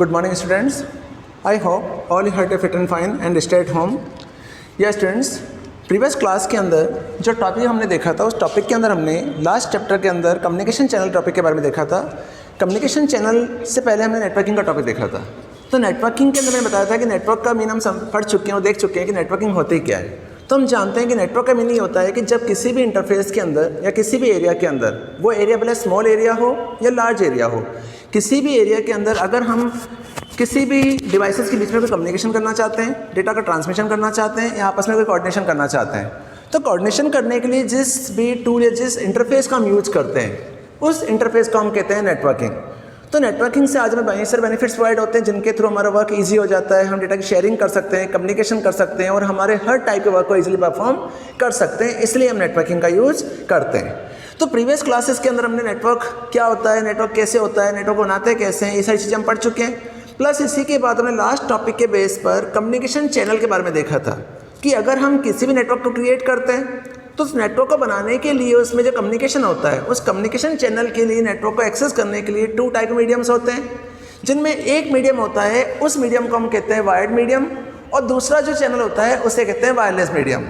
Good morning, students. I hope all you are fit and fine and stay at home. Yes, students. Previous class के अंदर जो topic हमने देखा था उस टॉपिक के अंदर हमने लास्ट चैप्टर के अंदर कम्युनिकेशन चैनल टॉपिक के बारे में देखा था। कम्युनिकेशन चैनल से पहले हमने नेटवर्किंग का टॉपिक देखा था। तो नेटवर्किंग के अंदर मैंने बताया था कि नेटवर्क का मीन हम पढ़ चुके हैं और देख चुके हैं कि नेटवर्किंग होती क्या है। तो हम जानते हैं कि नेटवर्क का मीनिंग होता है कि जब किसी भी इंटरफेस के अंदर या किसी भी एरिया के अंदर, वो एरिया भले स्मॉल एरिया हो या लार्ज एरिया हो, किसी भी एरिया के अंदर अगर हम किसी भी डिवाइसेस के बीच में कोई कम्युनिकेशन करना चाहते हैं, डेटा का ट्रांसमिशन करना चाहते हैं या आपस में कोई कोऑर्डिनेशन करना चाहते हैं, तो कोऑर्डिनेशन करने के लिए जिस भी टूल या जिस इंटरफेस का हम यूज करते हैं उस इंटरफेस को हम कहते हैं नेटवर्किंग। तो नेटवर्किंग से आज हमें बहुत सारे बेनिफिट्स प्रोवाइड होते हैं जिनके थ्रू हमारा वर्क ईजी हो जाता है, हम डेटा की शेयरिंग कर सकते हैं, कम्युनिकेशन कर सकते हैं और हमारे हर टाइप के वर्क को ईजिली परफॉर्म कर सकते हैं, इसलिए हम नेटवर्किंग का यूज़ करते हैं। तो प्रीवियस क्लासेस के अंदर हमने नेटवर्क क्या होता है, नेटवर्क कैसे होता है, नेटवर्क बनाते कैसे हैं, ये सारी चीज़ें हम पढ़ चुके हैं। प्लस इसी के बाद हमने लास्ट टॉपिक के बेस पर कम्युनिकेशन चैनल के बारे में देखा था कि अगर हम किसी भी नेटवर्क को क्रिएट करते हैं तो उस नेटवर्क को बनाने के लिए उसमें जो कम्युनिकेशन होता है उस कम्युनिकेशन चैनल के लिए नेटवर्क को एक्सेस करने के लिए टू टाइप के मीडियम्स होते हैं, जिनमें एक मीडियम होता है उस मीडियम को हम कहते हैं वायर्ड मीडियम और दूसरा जो चैनल होता है उसे कहते हैं वायरलेस मीडियम।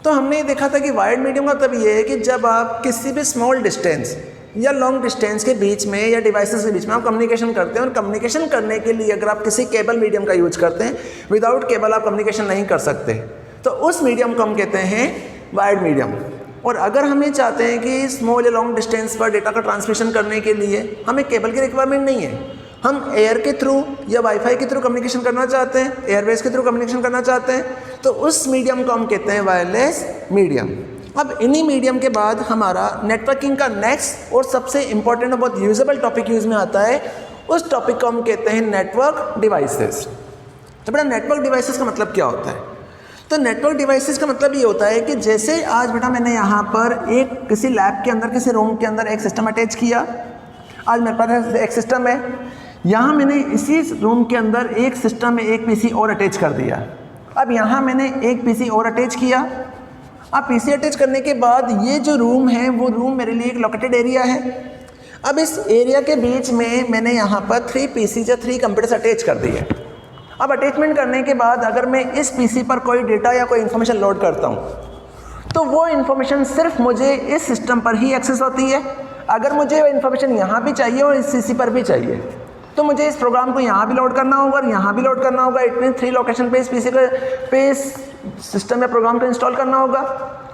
तो हमने ये देखा था कि वायर्ड मीडियम का मतलब ये है कि जब आप किसी भी स्मॉल डिस्टेंस या लॉन्ग डिस्टेंस के बीच में या डिवाइसेस के बीच में आप कम्युनिकेशन करते हैं और कम्युनिकेशन करने के लिए अगर आप किसी केबल मीडियम का यूज करते हैं, विदाउट केबल आप कम्युनिकेशन नहीं कर सकते, तो उस मीडियम को हम कहते हैं वायर्ड मीडियम। और अगर हम ये चाहते हैं कि स्मॉल या लॉन्ग डिस्टेंस पर डेटा का ट्रांसमिशन करने के लिए हमें केबल की रिक्वायरमेंट नहीं है, हम एयर के थ्रू या वाईफाई के थ्रू कम्युनिकेशन करना चाहते हैं, एयरवेज के थ्रू कम्युनिकेशन करना चाहते हैं, तो उस मीडियम को हम कहते हैं वायरलेस मीडियम। अब इन्हीं मीडियम के बाद हमारा नेटवर्किंग का नेक्स्ट और सबसे इंपॉर्टेंट और बहुत यूजेबल टॉपिक यूज़ में आता है, उस टॉपिक को हम कहते हैं नेटवर्क डिवाइसेस। तो बेटा नेटवर्क डिवाइसेस का मतलब क्या होता है? तो नेटवर्क डिवाइसेस का मतलब ये होता है कि जैसे आज बेटा मैंने यहाँ पर एक किसी लैब के अंदर किसी रूम के अंदर एक सिस्टम अटैच किया, आज मेरे पास एक सिस्टम है, यहाँ मैंने इसी रूम के अंदर एक सिस्टम में एक पीसी और अटैच कर दिया। अब यहाँ मैंने एक पीसी और अटैच किया। अब पीसी अटैच करने के बाद ये जो रूम है वो रूम मेरे लिए एक लोकेटेड एरिया है। अब इस एरिया के बीच में मैंने यहाँ पर 3 पीसी या 3 कंप्यूटर्स अटैच कर दिए। अब अटैचमेंट करने के बाद अगर मैं इस पीसी पर कोई डेटा या कोई इन्फॉर्मेशन लोड करता हूँ तो वो इन्फॉर्मेशन सिर्फ मुझे इस सिस्टम पर ही एक्सेस होती है। अगर मुझे वो इन्फॉर्मेशन यहाँ भी चाहिए और इस पीसी पर भी चाहिए तो मुझे इस प्रोग्राम को यहाँ भी लोड करना होगा और यहाँ भी लोड करना होगा। इट मीन 3 लोकेशन पे इस पीसी पे इस सिस्टम या प्रोग्राम को इंस्टॉल करना होगा।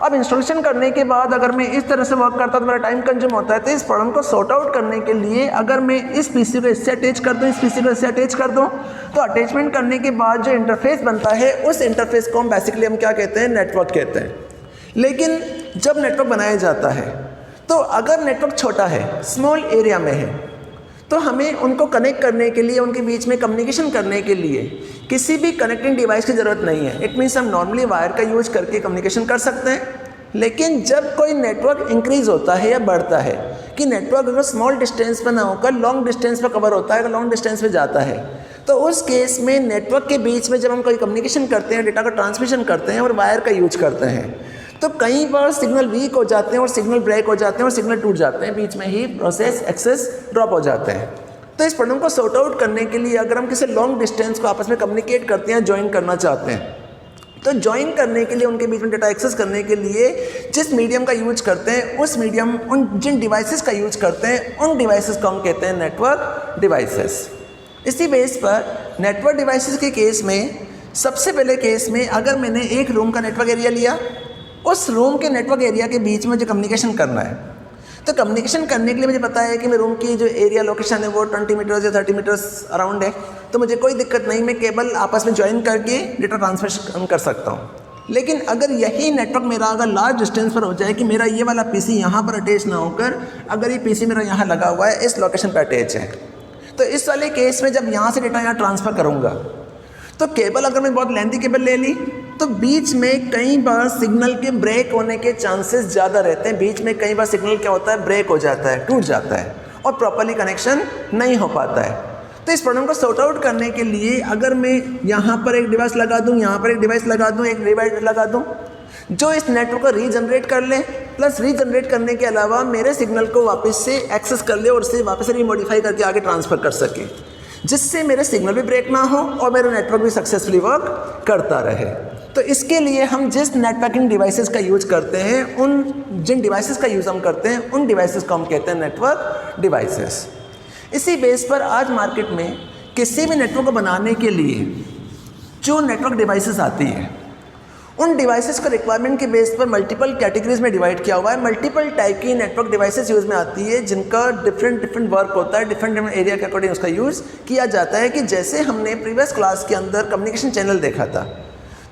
अब इंस्टॉलेशन करने के बाद अगर मैं इस तरह से वर्क करता हूँ तो मेरा टाइम कंज्यूम होता है। तो इस प्रॉब्लम को सॉर्ट आउट करने के लिए अगर मैं इस पीसी को इससे अटैच कर दूँ, इस पीसी को इससे अटैच कर दूँ, तो अटैचमेंट करने के बाद जो इंटरफेस बनता है उस इंटरफेस को हम बेसिकली हम क्या कहते हैं, नेटवर्क कहते हैं। लेकिन जब नेटवर्क बनाया जाता है तो अगर नेटवर्क छोटा है, स्मॉल एरिया में है, तो हमें उनको कनेक्ट करने के लिए, उनके बीच में कम्युनिकेशन करने के लिए किसी भी कनेक्टिंग डिवाइस की ज़रूरत नहीं है। इट मीन्स हम नॉर्मली वायर का यूज करके कम्युनिकेशन कर सकते हैं। लेकिन जब कोई नेटवर्क इंक्रीज़ होता है या बढ़ता है कि नेटवर्क अगर स्मॉल डिस्टेंस पर ना होकर लॉन्ग डिस्टेंस पर कवर होता है, अगर लॉन्ग डिस्टेंस पे जाता है, तो उस केस में नेटवर्क के बीच में जब हम कोई कम्युनिकेशन करते हैं, डेटा का ट्रांसमिशन करते हैं और वायर का यूज करते हैं, तो कई बार सिग्नल वीक हो जाते हैं और सिग्नल ब्रेक हो जाते हैं और सिग्नल टूट जाते हैं, बीच में ही प्रोसेस एक्सेस ड्रॉप हो जाते हैं। तो इस प्रॉब्लम को सॉर्ट आउट करने के लिए अगर हम किसी लॉन्ग डिस्टेंस को आपस में कम्युनिकेट करते हैं, ज्वाइन करना चाहते हैं, तो ज्वाइन करने के लिए उनके बीच में डेटा एक्सेस करने के लिए जिस मीडियम का यूज करते हैं उस मीडियम, उन जिन डिवाइसेस का यूज करते हैं उन डिवाइसेस को हम कहते हैं नेटवर्क डिवाइसेस। इसी बेस पर नेटवर्क डिवाइसेस के केस में सबसे पहले केस में अगर मैंने एक रूम का नेटवर्क एरिया लिया, उस रूम के नेटवर्क एरिया के बीच में जो कम्युनिकेशन करना है, तो कम्युनिकेशन करने के लिए मुझे पता है कि मेरे रूम की जो एरिया लोकेशन है वो 20 मीटर्स या 30 मीटर्स अराउंड है, तो मुझे कोई दिक्कत नहीं, मैं केबल आपस में ज्वाइन करके डेटा ट्रांसमिशन कर सकता हूँ। लेकिन अगर यही नेटवर्क मेरा अगर लार्ज डिस्टेंस पर हो जाए कि मेरा ये वाला पीसी यहाँ पर अटैच ना होकर अगर ये पीसी मेरा यहाँ लगा हुआ है, इस लोकेशन पर अटैच है, तो इस वाले केस में जब यहाँ से डेटा यहाँ ट्रांसफ़र करूँगा तो केबल अगर मैं बहुत लेंथी केबल ले ली तो बीच में कई बार सिग्नल के ब्रेक होने के चांसेस ज़्यादा रहते हैं। बीच में कई बार सिग्नल क्या होता है, ब्रेक हो जाता है, टूट जाता है और प्रॉपर्ली कनेक्शन नहीं हो पाता है। तो इस प्रॉब्लम को सॉर्ट आउट करने के लिए अगर मैं यहाँ पर एक डिवाइस लगा दूँ, यहाँ पर एक डिवाइस लगा दूँ, एक डिवाइस लगा दूँ जो इस नेटवर्क को रीजनरेट कर ले, प्लस रीजनरेट करने के अलावा मेरे सिग्नल को वापस से एक्सेस कर ले और उसे वापस से रीमॉडिफाई करके आगे ट्रांसफ़र कर सके। जिससे मेरे सिग्नल भी ब्रेक ना हो और मेरा नेटवर्क भी सक्सेसफुली वर्क करता रहे। तो इसके लिए हम जिस नेटवर्किंग डिवाइसेस का यूज करते हैं, जिन डिवाइसेस का यूज़ हम करते हैं, उन डिवाइसेस को हम कहते हैं नेटवर्क डिवाइसेस। इसी बेस पर आज मार्केट में किसी भी नेटवर्क को बनाने के लिए जो नेटवर्क डिवाइसेस आती है, उन डिवाइसेस का रिक्वायरमेंट के बेस पर मल्टीपल कैटेगरीज में डिवाइड किया हुआ है। मल्टीपल टाइप की नेटवर्क डिवाइसेस यूज़ में आती है, जिनका डिफरेंट वर्क होता है, डिफरेंट एरिया के अकॉर्डिंग उसका यूज़ किया जाता है। कि जैसे हमने प्रीवियस क्लास के अंदर कम्युनिकेशन चैनल देखा था,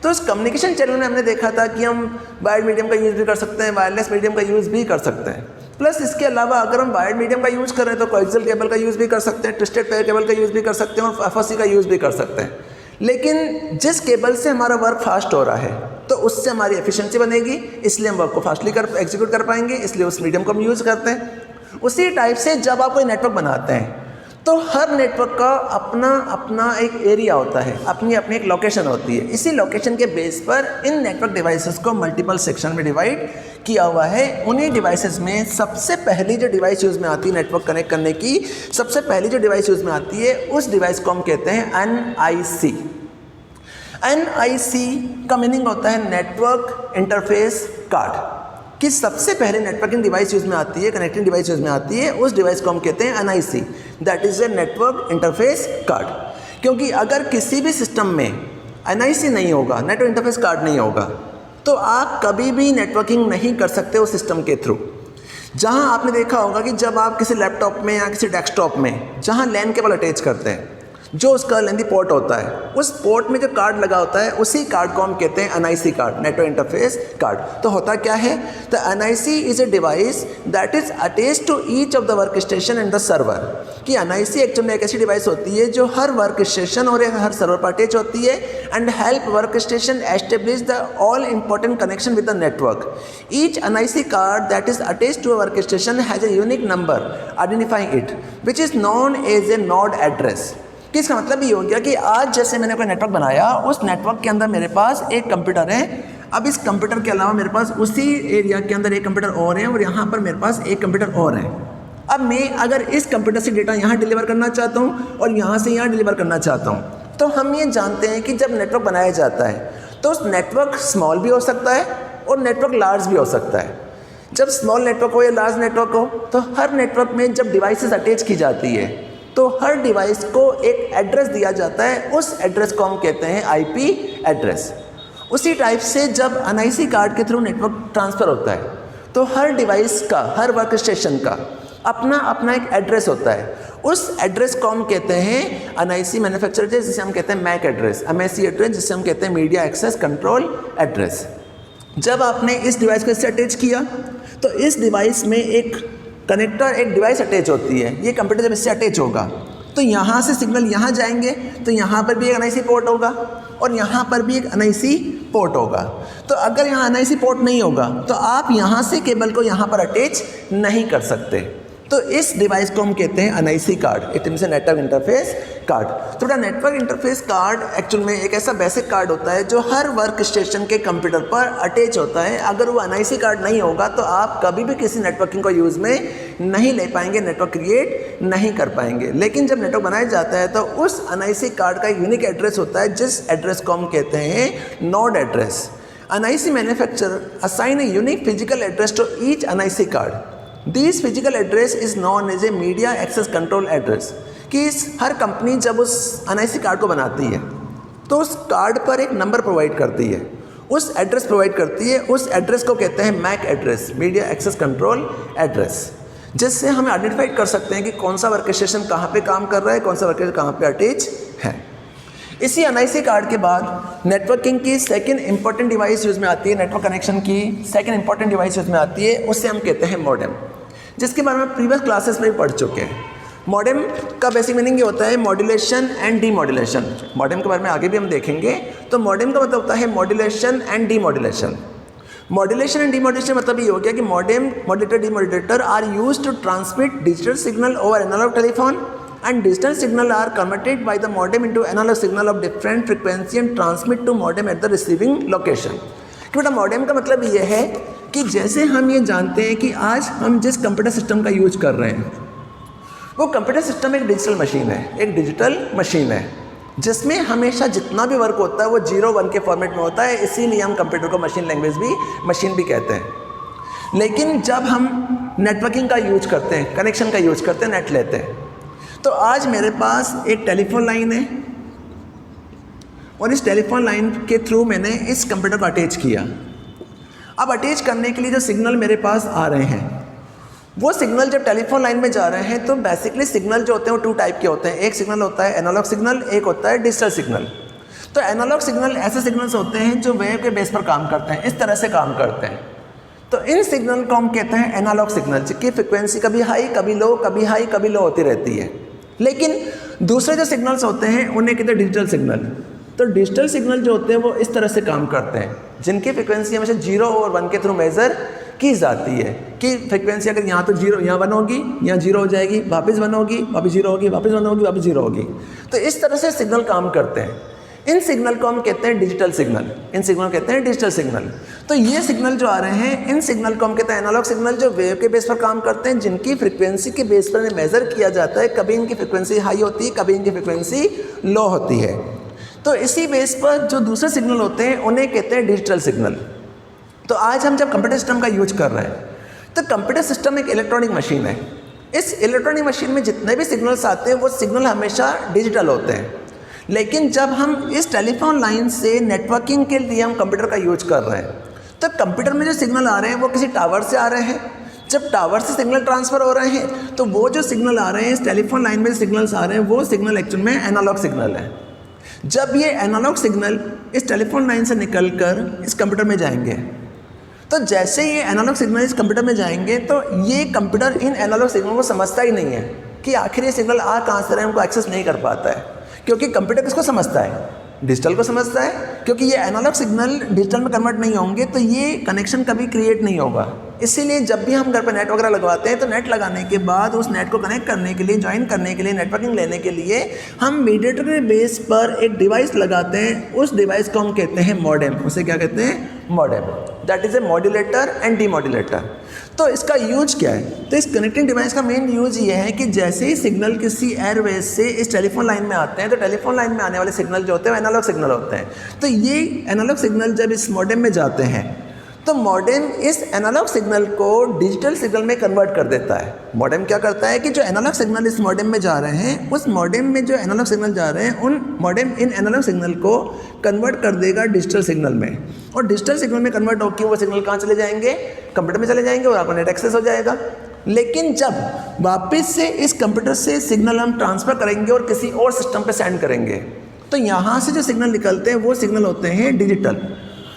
तो उस कम्युनिकेशन चैनल में हमने देखा था कि हम वायर्ड मीडियम का यूज़ भी कर सकते हैं, वायरलेस मीडियम का यूज़ भी कर सकते हैं। प्लस इसके अलावा अगर हम वायर्ड मीडियम का यूज़ कर रहे हैं तो कोएक्सियल केबल का यूज़ भी कर सकते हैं, ट्विस्टेड पेयर केबल का यूज़ भी कर सकते हैं और FOC का यूज़ भी कर सकते हैं। लेकिन जिस केबल से हमारा वर्क फास्ट हो रहा है तो उससे हमारी एफिशिएंसी बनेगी, इसलिए हम वर्क को फास्टली एग्जीक्यूट कर पाएंगे, इसलिए उस मीडियम को हम यूज़ करते हैं। उसी टाइप से जब आप कोई नेटवर्क बनाते हैं तो हर नेटवर्क का अपना एक एरिया होता है, अपनी एक लोकेशन होती है। इसी लोकेशन के बेस पर इन नेटवर्क डिवाइसेस को मल्टीपल सेक्शन में डिवाइड किया हुआ है। उन्हीं डिवाइसेस में सबसे पहली जो डिवाइस यूज़ में आती है नेटवर्क कनेक्ट करने की, सबसे पहली जो डिवाइस यूज़ में आती है उस डिवाइस को हम कहते हैं NIC। NIC का मीनिंग होता है नेटवर्क इंटरफेस कार्ड। कि सबसे पहले नेटवर्किंग डिवाइस यूज़ में आती है, कनेक्टिंग डिवाइस यूज़ में आती है, उस डिवाइस को हम कहते हैं NIC, that is a network interface card. क्योंकि अगर किसी भी सिस्टम में NIC नहीं होगा, नेटवर्क इंटरफेस कार्ड नहीं होगा, तो आप कभी भी नेटवर्किंग नहीं कर सकते उस सिस्टम के थ्रू। जहां आपने देखा होगा कि जब आप किसी लैपटॉप में या किसी डेस्कटॉप में जहां लैन केबल अटैच करते हैं, जो उसका लेंदी पोर्ट होता है, उस पोर्ट में जो कार्ड लगा होता है उसी कार्ड को हम कहते हैं NIC card, network interface card. तो होता क्या है, तो NIC is a device that is attached to each of the work station and the server. कि NIC एक्चुअली एक ऐसी डिवाइस होती है जो हर वर्क स्टेशन और हर सर्वर पर अटैच होती है and help work station establish the all important connection with the network. Each NIC card that is attached to a work station has a unique number identifying it which is known as a node address. कि इसका मतलब ये हो गया कि आज जैसे मैंने कोई नेटवर्क बनाया, उस नेटवर्क के अंदर मेरे पास एक कंप्यूटर है। अब इस कंप्यूटर के अलावा मेरे पास उसी एरिया के अंदर एक कंप्यूटर और है और यहाँ पर मेरे पास एक कंप्यूटर और है। अब मैं अगर इस कंप्यूटर से डेटा यहाँ डिलीवर करना चाहता हूँ और यहाँ से यहाँ डिलीवर करना चाहता हूँ, तो हम ये जानते हैं कि जब नेटवर्क बनाया जाता है तो उस नेटवर्क स्मॉल भी हो सकता है और नेटवर्क लार्ज भी हो सकता है। जब स्मॉल नेटवर्क हो या लार्ज नेटवर्क हो, तो हर नेटवर्क में जब डिवाइसेस अटैच की जाती है तो हर डिवाइस को एक एड्रेस दिया जाता है, उस एड्रेस को हम कहते हैं IP एड्रेस। उसी टाइप से जब NIC कार्ड के थ्रू नेटवर्क ट्रांसफ़र होता है तो हर डिवाइस का, हर वर्क स्टेशन का अपना एक एड्रेस होता है। उस एड्रेस को हम कहते हैं NIC मैन्युफैक्चर एड्रेस, जिसे हम कहते हैं MAC एड्रेस, MAC एड्रेस, जिसे हम कहते हैं मीडिया एक्सेस कंट्रोल एड्रेस। जब आपने इस डिवाइस को इससे अटैच किया तो इस डिवाइस में एक कनेक्टर, एक डिवाइस अटैच होती है। ये कंप्यूटर जब इससे अटैच होगा तो यहाँ से सिग्नल यहाँ जाएंगे, तो यहाँ पर भी एक NIC पोर्ट होगा और यहाँ पर भी एक NIC पोर्ट होगा। तो अगर यहाँ NIC पोर्ट नहीं होगा तो आप यहाँ से केबल को यहाँ पर अटैच नहीं कर सकते। तो इस डिवाइस को हम कहते हैं NIC card, it means network interface card. तो नेटवर्क इंटरफेस कार्ड एक्चुअल में एक ऐसा बेसिक कार्ड होता है जो हर वर्क स्टेशन के कंप्यूटर पर अटैच होता है। अगर वो NIC कार्ड नहीं होगा तो आप कभी भी किसी नेटवर्किंग को यूज़ में नहीं ले पाएंगे, नेटवर्क क्रिएट नहीं कर पाएंगे। लेकिन जब नेटवर्क बनाया जाता है तो उस NIC कार्ड का यूनिक एड्रेस होता है, जिस एड्रेस को हम कहते हैं node address. NIC manufacturer assign a unique physical address to each NIC card. This physical address is known as a media access control address. कि हर कंपनी जब उस NIC कार्ड को बनाती है तो उस कार्ड पर एक नंबर प्रोवाइड करती है, उस एड्रेस प्रोवाइड करती है। उस एड्रेस को कहते हैं MAC address, media access control address, जिससे हम आइडेंटिफाई कर सकते हैं कि कौन सा वर्क स्टेशन कहाँ पे काम कर रहा है, कौन सा वर्क स्टेशन कहाँ पे अटैच है। इसी NIC कार्ड के बाद नेटवर्किंग की सेकंड इंपॉर्टेंट डिवाइस यूज़ में आती है, नेटवर्क कनेक्शन की सेकंड इंपॉर्टेंट डिवाइस यूज़ में आती है, उससे हम कहते हैं मॉडेम, जिसके बारे में प्रीवियस क्लासेस में भी पढ़ चुके हैं। मॉडेम का बेसिक मीनिंग ये होता है मॉड्यूलेशन एंड डीमॉड्यूलेशन। मॉडेम के बारे में आगे भी हम देखेंगे। तो मॉडेम का मतलब होता है modulation and demodulation. Modulation and demodulation मतलब ये हो गया कि modem, modulator, demodulator are used to transmit digital signal over analog telephone and digital signal are converted by the modem into analog signal of different frequency and transmit to modem at the receiving location। कि बेटा modem का मतलब ये है कि जैसे हम ये जानते हैं कि आज हम जिस कंप्यूटर सिस्टम का यूज कर रहे हैं वो कंप्यूटर सिस्टम एक डिजिटल मशीन है, एक डिजिटल मशीन है जिसमें हमेशा जितना भी वर्क होता है वो 0-1 के फॉर्मेट में होता है, इसीलिए हम कंप्यूटर को मशीन भी कहते हैं। लेकिन जब हम नेटवर्किंग का यूज करते हैं, कनेक्शन का यूज करते हैं, नेट लेते हैं, तो आज मेरे पास एक टेलीफोन लाइन है और इस टेलीफोन लाइन के थ्रू मैंने इस कंप्यूटर को अटैच किया। अब अटैच करने के लिए जो सिग्नल मेरे पास आ रहे हैं, वो सिग्नल जब टेलीफोन लाइन में जा रहे हैं तो बेसिकली सिग्नल जो होते हैं वो 2 टाइप के होते हैं। एक सिग्नल होता है एनालॉग सिग्नल, एक होता है डिजिटल सिग्नल। तो एनालॉग सिग्नल ऐसे सिग्नल्स होते हैं जो वेव के बेस पर काम करते हैं, इस तरह से काम करते हैं। तो इन सिग्नल को हम कहते हैं एनालॉग सिग्नल, जिसकी फ्रिक्वेंसी कभी हाई कभी लो, कभी हाई कभी लो होती रहती है। लेकिन दूसरे जो सिग्नल्स होते हैं उन्हें कहते हैं डिजिटल सिग्नल। तो डिजिटल सिग्नल जो होते हैं वो इस तरह से काम करते हैं, जिनकी फ्रिक्वेंसी हमेशा 0 और 1 के थ्रू मेज़र की जाती है कि फ्रिक्वेंसी अगर यहाँ तो 0 यहाँ 1 होगी, यहाँ 0 हो जाएगी, वापस 1 होगी, वापस 0 होगी, वापस 1 होगी, वापस 0 होगी। तो इस तरह से सिग्नल काम करते हैं। इन सिग्नल को हम कहते हैं डिजिटल सिग्नल, इन सिग्नल कहते हैं डिजिटल सिग्नल। तो ये सिग्नल जो आ रहे हैं, इन सिग्नल को हम कहते हैं एनालॉग सिग्नल, जो वेव के बेस पर काम करते हैं, जिनकी फ्रिक्वेंसी के बेस पर मेज़र किया जाता है। कभी इनकी फ्रिक्वेंसी हाई होती है, कभी इनकी फ्रिक्वेंसी लो होती है। तो इसी बेस पर जो दूसरे सिग्नल होते हैं उन्हें कहते हैं डिजिटल सिग्नल। तो आज हम जब कंप्यूटर सिस्टम का यूज कर रहे हैं, तो कंप्यूटर सिस्टम एक इलेक्ट्रॉनिक मशीन है। इस इलेक्ट्रॉनिक मशीन में जितने भी सिग्नल्स आते हैं वो सिग्नल हमेशा डिजिटल होते हैं। लेकिन जब हम इस टेलीफोन लाइन से नेटवर्किंग के लिए हम कंप्यूटर का यूज कर रहे हैं, तो कंप्यूटर में जो सिग्नल आ रहे हैं वो किसी टावर से आ रहे हैं। जब टावर से सिग्नल ट्रांसफ़र हो रहे हैं तो वो जो सिग्नल आ रहे हैं, इस टेलीफोन लाइन में सिग्नल्स आ रहे हैं, वो सिग्नल एक्चुअल में एनालॉग सिग्नल है। जब ये एनालॉग सिग्नल इस टेलीफोन लाइन से निकलकर इस कंप्यूटर में जाएंगे, तो जैसे ये एनालॉग सिग्नल इस कंप्यूटर में जाएंगे तो ये कंप्यूटर इन एनालॉग सिग्नल को समझता ही नहीं है कि आखिर ये सिग्नल आ कहाँ से रहे हैं, उनको एक्सेस नहीं कर पाता है। क्योंकि कंप्यूटर किसको समझता है? डिजिटल को समझता है। क्योंकि ये एनालॉग सिग्नल डिजिटल में कन्वर्ट नहीं होंगे तो ये कनेक्शन कभी क्रिएट नहीं होगा। इसीलिए जब भी हम घर पर नेट वगैरह लगवाते हैं तो नेट लगाने के बाद उस नेट को कनेक्ट करने के लिए, ज्वाइन करने के लिए, नेटवर्किंग लेने के लिए हम मीडिएटर के बेस पर एक डिवाइस लगाते हैं। उस डिवाइस को हम कहते हैं मॉडेम। उसे क्या कहते हैं? Modem. That is a modulator and demodulator. तो इसका यूज क्या है? तो इस कनेक्टिंग डिवाइस का मेन यूज ये है कि जैसे ही सिग्नल किसी एयरवेज से इस टेलीफोन लाइन में आते हैं तो टेलीफोन लाइन में आने वाले सिग्नल जो होते हैं वो एनालॉग सिग्नल होते हैं। तो ये एनालॉग सिग्नल जब इस मॉडेम में जाते हैं तो मॉडेम इस एनालॉग सिग्नल को डिजिटल सिग्नल में कन्वर्ट कर देता है। मॉडेम क्या करता है कि जो एनालॉग सिग्नल इस मॉडेम में जा रहे हैं, उस मॉडेम में जो एनालॉग सिग्नल जा रहे हैं, उन मॉडेम इन एनालॉग सिग्नल को कन्वर्ट कर देगा डिजिटल सिग्नल में। और डिजिटल सिग्नल में कन्वर्ट होकर वो सिग्नल कहाँ चले जाएंगे? कंप्यूटर में चले जाएंगे और आपका नेट एक्सेस हो जाएगा। लेकिन जब वापस से इस कंप्यूटर से सिग्नल हम ट्रांसफ़र करेंगे और किसी और सिस्टम पर सेंड करेंगे, तो यहाँ से जो सिग्नल निकलते हैं वो सिग्नल होते हैं डिजिटल।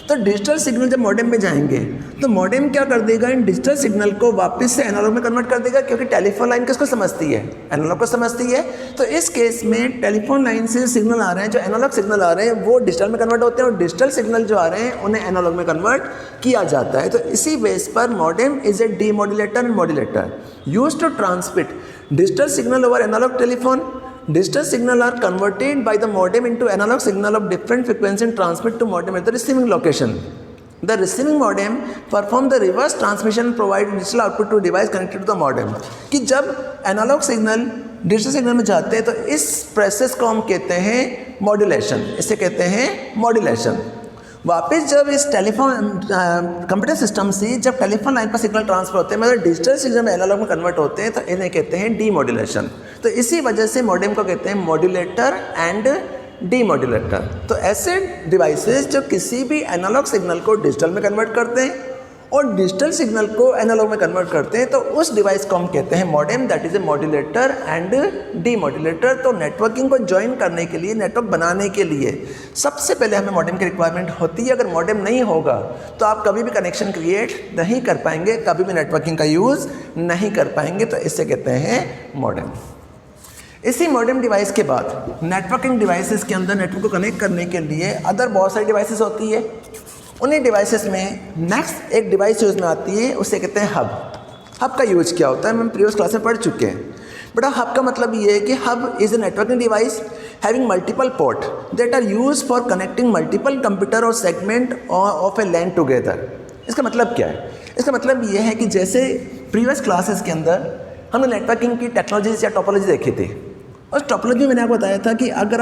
तो डिजिटल सिग्नल जब मॉडेम में जाएंगे तो मॉडेम क्या कर देगा? इन डिजिटल सिग्नल को वापस से एनालॉग में कन्वर्ट कर देगा। क्योंकि टेलीफोन लाइन किसको समझती है? एनालॉग को समझती है। तो इस केस में टेलीफोन लाइन से सिग्नल आ रहे हैं, जो एनालॉग सिग्नल आ रहे हैं वो डिजिटल में कन्वर्ट होते हैं और डिजिटल सिग्नल जो आ रहे हैं उन्हें एनालॉग में कन्वर्ट किया जाता है। तो इसी बेस पर modem is a demodulator and modulator used to transmit digital signal over analog telephone. Digital signal are converted by the modem into analog signal of different frequency and transmit to modem at the receiving location. The receiving modem perform the reverse transmission and provide digital output to device connected to the modem. कि जब analogue signal digital signal में जाते हैं तो इस process को हम कहते हैं मॉड्यूलेशन. इसे कहते हैं मॉड्यूलेशन. वापस जब इस टेलीफोन कंप्यूटर सिस्टम से जब टेलीफोन लाइन पर सिग्नल ट्रांसफर होते हैं, मतलब डिजिटल सिग्नल में एनालॉग में कन्वर्ट होते हैं, तो इन्हें कहते हैं डीमॉड्यूलेशन. तो इसी वजह से मॉडेम को कहते हैं मॉड्यूलेटर एंड डीमॉड्यूलेटर. तो ऐसे डिवाइसेस जो किसी भी एनालॉग सिग्नल को डिजिटल में कन्वर्ट करते हैं और डिजिटल सिग्नल को एनालॉग में कन्वर्ट करते हैं, तो उस डिवाइस को हम कहते हैं modem. That is a modulator and demodulator. तो नेटवर्किंग को ज्वाइन करने के लिए, नेटवर्क बनाने के लिए सबसे पहले हमें मॉडेम की रिक्वायरमेंट होती है. अगर मॉडेम नहीं होगा तो आप कभी भी कनेक्शन क्रिएट नहीं कर पाएंगे, कभी भी नेटवर्किंग का यूज़ नहीं कर पाएंगे. तो इससे कहते हैं मॉडेम. इसी मॉडेम डिवाइस के बाद नेटवर्किंग डिवाइसेस के अंदर नेटवर्क को कनेक्ट करने के लिए अदर बहुत सारी डिवाइसेस होती है. उन्हीं डिवाइसेस में नेक्स्ट एक डिवाइस यूज़ में आती है, उसे कहते हैं हब. हब का यूज क्या होता है हम प्रीवियस क्लास में पढ़ चुके हैं. बट हब का मतलब ये है कि hub is a networking device having multiple port that are use for connecting multiple computer और segment of a LAN together. इसका मतलब क्या है? इसका मतलब ये है कि जैसे प्रीवियस क्लासेस के अंदर हमने नेटवर्किंग की टेक्नोलॉजीज या टोपोलॉजी देखी थी। उस टोपोलॉजी में मैंने आपको बताया था कि अगर